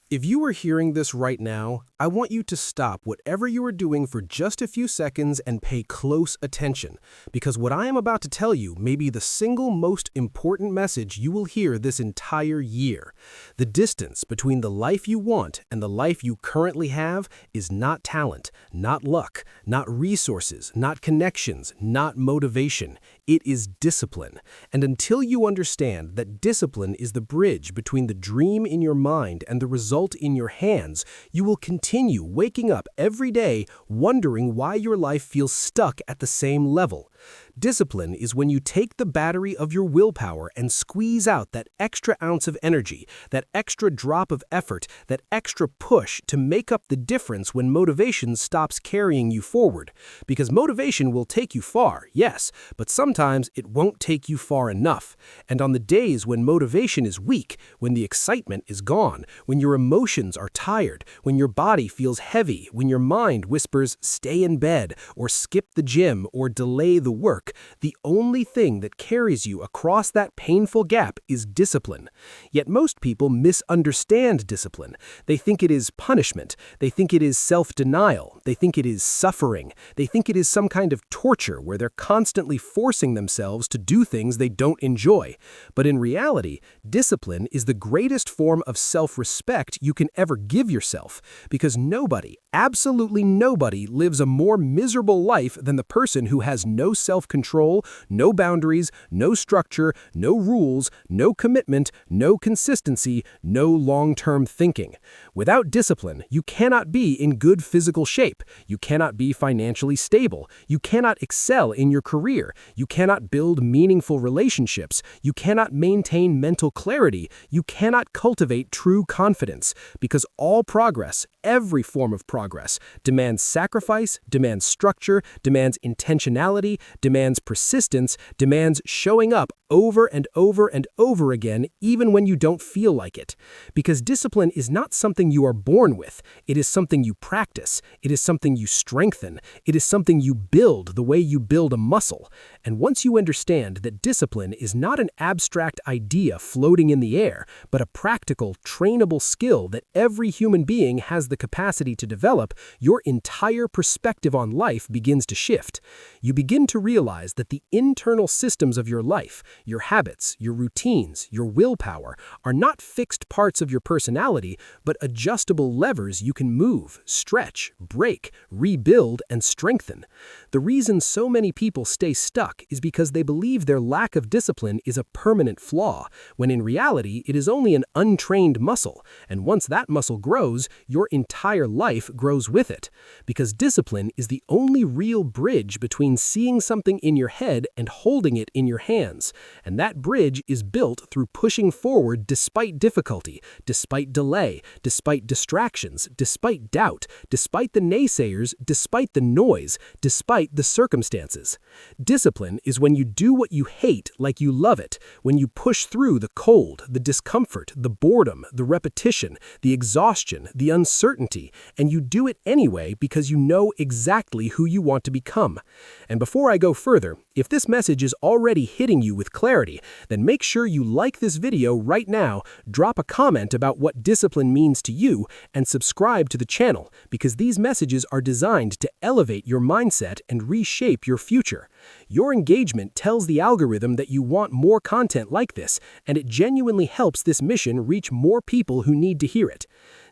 If you are hearing this right now, I want you to stop whatever you are doing for just a few seconds and pay close attention, because what I am about to tell you may be the single most important message you will hear this entire year. The distance between the life you want and the life you currently have is not talent, not luck, not resources, not connections, not motivation. It is discipline. And until you understand that discipline is the bridge between the dream in your mind and the result in your hands, you will continue waking up every day wondering why your life feels stuck at the same level. Discipline is when you take the battery of your willpower and squeeze out that extra ounce of energy, that extra drop of effort, that extra push to make up the difference when motivation stops carrying you forward. Because motivation will take you far, yes, but sometimes it won't take you far enough. And on the days when motivation is weak, when the excitement is gone, when your emotions are tired, when your body feels heavy, when your mind whispers, "Stay in bed," or "skip the gym," or "delay the work," the only thing that carries you across that painful gap is discipline. Yet most people misunderstand discipline. They think it is punishment. They think it is self-denial. They think it is suffering. They think it is some kind of torture where they're constantly forcing themselves to do things they don't enjoy. But in reality, discipline is the greatest form of self-respect you can ever give yourself, because nobody, absolutely nobody, lives a more miserable life than the person who has no self-control, no boundaries, no structure, no rules, no commitment, no consistency, no long-term thinking. Without discipline, you cannot be in good physical shape. You cannot be financially stable. You cannot excel in your career. You cannot build meaningful relationships. You cannot maintain mental clarity. You cannot cultivate true confidence, because all progress, every form of progress, demands sacrifice, demands structure, demands intentionality, demands persistence, demands showing up over and over and over again, even when you don't feel like it. Because discipline is not something you are born with. It is something you practice. It is something you strengthen. It is something you build the way you build a muscle. And once you understand that discipline is not an abstract idea floating in the air, but a practical, trainable skill that every human being has the capacity to develop, your entire perspective on life begins to shift. You begin to realize that the internal systems of your life, your habits, your routines, your willpower, are not fixed parts of your personality, but adjustable levers you can move, stretch, break, rebuild, and strengthen. The reason so many people stay stuck is because they believe their lack of discipline is a permanent flaw, when in reality it is only an untrained muscle, and once that muscle grows, your entire life grows with it. Because discipline is the only real bridge between seeing something in your head and holding it in your hands. And that bridge is built through pushing forward despite difficulty, despite delay, despite distractions, despite doubt, despite the naysayers, despite the noise, despite the circumstances. Discipline is when you do what you hate like you love it, when you push through the cold, the discomfort, the boredom, the repetition, the exhaustion, the uncertainty, and you do it anyway because you know exactly who you want to become. And before I go further, if this message is already hitting you with clarity, then make sure you like this video right now, drop a comment about what discipline means to you, and subscribe to the channel, because these messages are designed to elevate your mindset and reshape your future. Your engagement tells the algorithm that you want more content like this, and it genuinely helps this mission reach more people who need to hear it.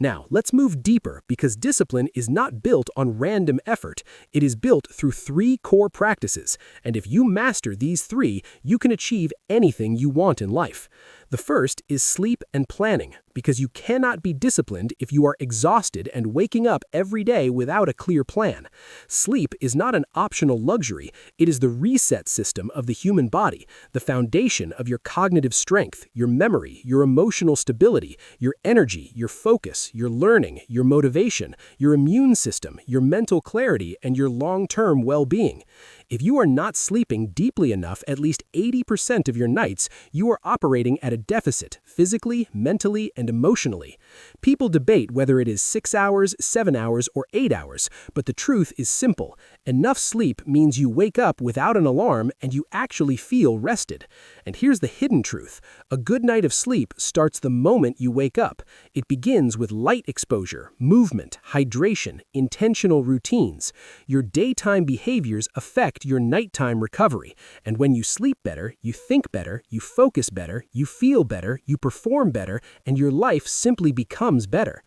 Now, let's move deeper, because discipline is not built on random effort. It is built through 3 core practices, and if you master these 3, you can achieve anything you want in life. The first is sleep and planning, because you cannot be disciplined if you are exhausted and waking up every day without a clear plan. Sleep is not an optional luxury. It is the reset system of the human body, the foundation of your cognitive strength, your memory, your emotional stability, your energy, your focus, your learning, your motivation, your immune system, your mental clarity, and your long-term well-being. If you are not sleeping deeply enough at least 80% of your nights, you are operating at a deficit, physically, mentally, and emotionally. People debate whether it is 6 hours, 7 hours, or 8 hours, but the truth is simple. Enough sleep means you wake up without an alarm and you actually feel rested. And here's the hidden truth. A good night of sleep starts the moment you wake up. It begins with light exposure, movement, hydration, intentional routines. Your daytime behaviors affect your nighttime recovery. And when you sleep better, you think better, you focus better, you feel better, you perform better, and your life simply becomes better.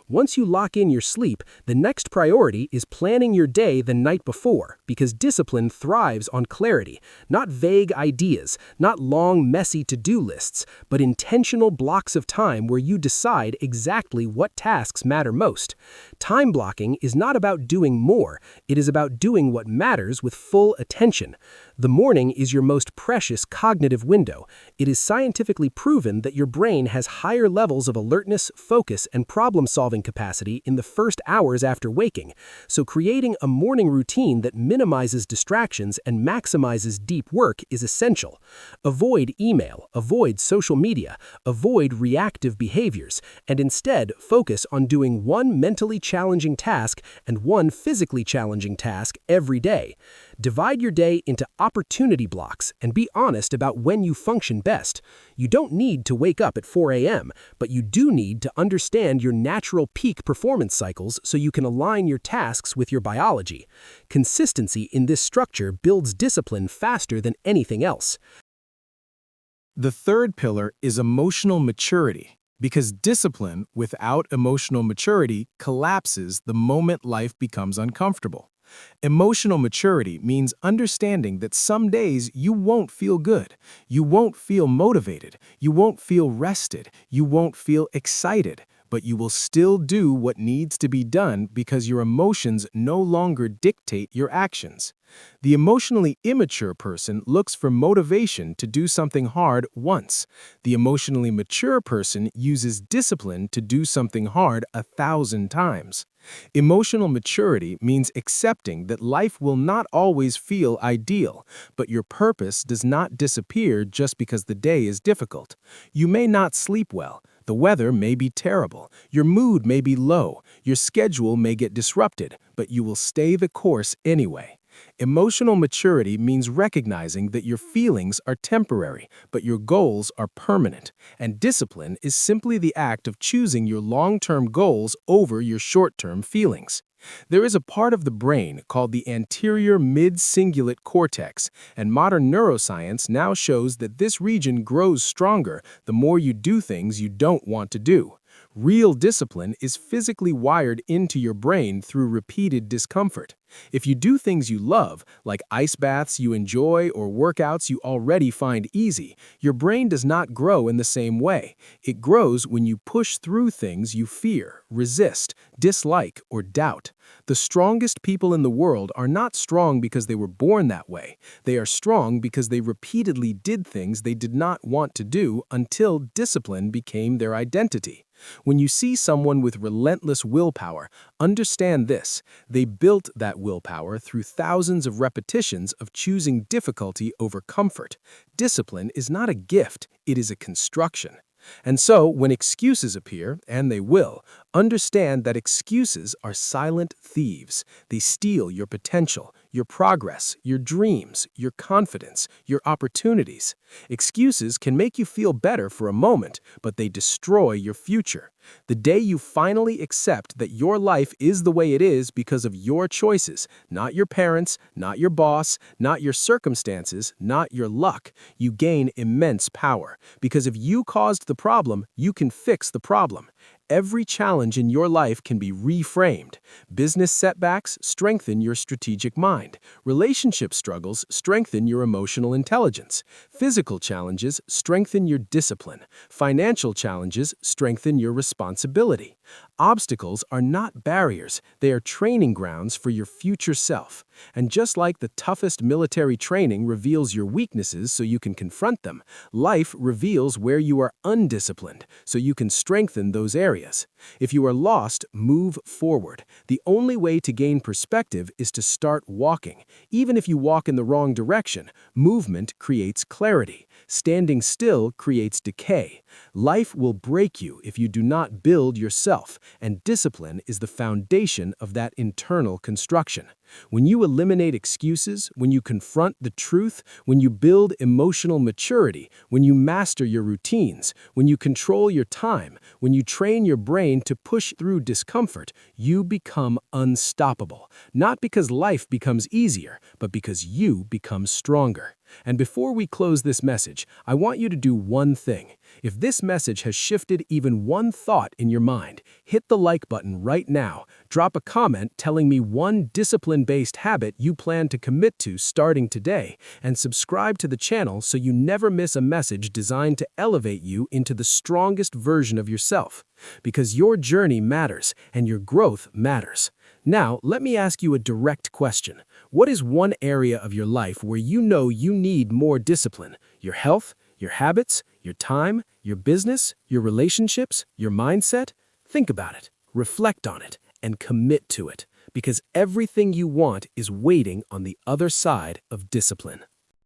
Once you lock in your sleep, the next priority is planning your day the night before, because discipline thrives on clarity, not vague ideas, not long, messy to-do lists, but intentional blocks of time where you decide exactly what tasks matter most. Time blocking is not about doing more, it is about doing what matters with full attention. The morning is your most precious cognitive window. It is scientifically proven that your brain has higher levels of alertness, focus, and problem-solving capacity in the first hours after waking, so creating a morning routine that minimizes distractions and maximizes deep work is essential. Avoid email, avoid social media, avoid reactive behaviors, and instead focus on doing one mentally challenging task and one physically challenging task every day. Divide your day into opportunity blocks and be honest about when you function best. You don't need to wake up at 4 a.m., but you do need to understand your natural peak performance cycles so you can align your tasks with your biology. Consistency in this structure builds discipline faster than anything else. The third pillar is emotional maturity, because discipline without emotional maturity collapses the moment life becomes uncomfortable. Emotional maturity means understanding that some days you won't feel good, you won't feel motivated, you won't feel rested, you won't feel excited, but you will still do what needs to be done because your emotions no longer dictate your actions. The emotionally immature person looks for motivation to do something hard once. The emotionally mature person uses discipline to do something hard 1,000 times. Emotional maturity means accepting that life will not always feel ideal, but your purpose does not disappear just because the day is difficult. You may not sleep well, the weather may be terrible, your mood may be low, your schedule may get disrupted, but you will stay the course anyway. Emotional maturity means recognizing that your feelings are temporary, but your goals are permanent, and discipline is simply the act of choosing your long-term goals over your short-term feelings. There is a part of the brain called the anterior mid-cingulate cortex, and modern neuroscience now shows that this region grows stronger the more you do things you don't want to do. Real discipline is physically wired into your brain through repeated discomfort. If you do things you love, like ice baths you enjoy or workouts you already find easy, your brain does not grow in the same way. It grows when you push through things you fear, resist, dislike, or doubt. The strongest people in the world are not strong because they were born that way. They are strong because they repeatedly did things they did not want to do until discipline became their identity. When you see someone with relentless willpower, understand this: they built that willpower through thousands of repetitions of choosing difficulty over comfort. Discipline is not a gift, it is a construction. And so, when excuses appear, and they will, understand that excuses are silent thieves. They steal your potential, your progress, your dreams, your confidence, your opportunities. Excuses can make you feel better for a moment, but they destroy your future. The day you finally accept that your life is the way it is because of your choices, not your parents, not your boss, not your circumstances, not your luck, you gain immense power. Because if you caused the problem, you can fix the problem. Every challenge in your life can be reframed. Business setbacks strengthen your strategic mind. Relationship struggles strengthen your emotional intelligence. Physical challenges strengthen your discipline. Financial challenges strengthen your responsibility. Obstacles are not barriers, they are training grounds for your future self. And just like the toughest military training reveals your weaknesses so you can confront them, life reveals where you are undisciplined so you can strengthen those areas. areas. If you are lost, move forward. The only way to gain perspective is to start walking. Even if you walk in the wrong direction, movement creates clarity. Standing still creates decay. Life will break you if you do not build yourself, and discipline is the foundation of that internal construction. When you eliminate excuses, when you confront the truth, when you build emotional maturity, when you master your routines, when you control your time, when you train your brain to push through discomfort, you become unstoppable. Not because life becomes easier, but because you become stronger. And before we close this message, I want you to do one thing. If this message has shifted even one thought in your mind, hit the like button right now. Drop a comment telling me one discipline-based habit you plan to commit to starting today, and subscribe to the channel so you never miss a message designed to elevate you into the strongest version of yourself. Because your journey matters and your growth matters. Now, let me ask you a direct question. What is one area of your life where you know you need more discipline? Your health, your habits, your time, your business, your relationships, your mindset? Think about it, reflect on it, and commit to it. Because everything you want is waiting on the other side of discipline.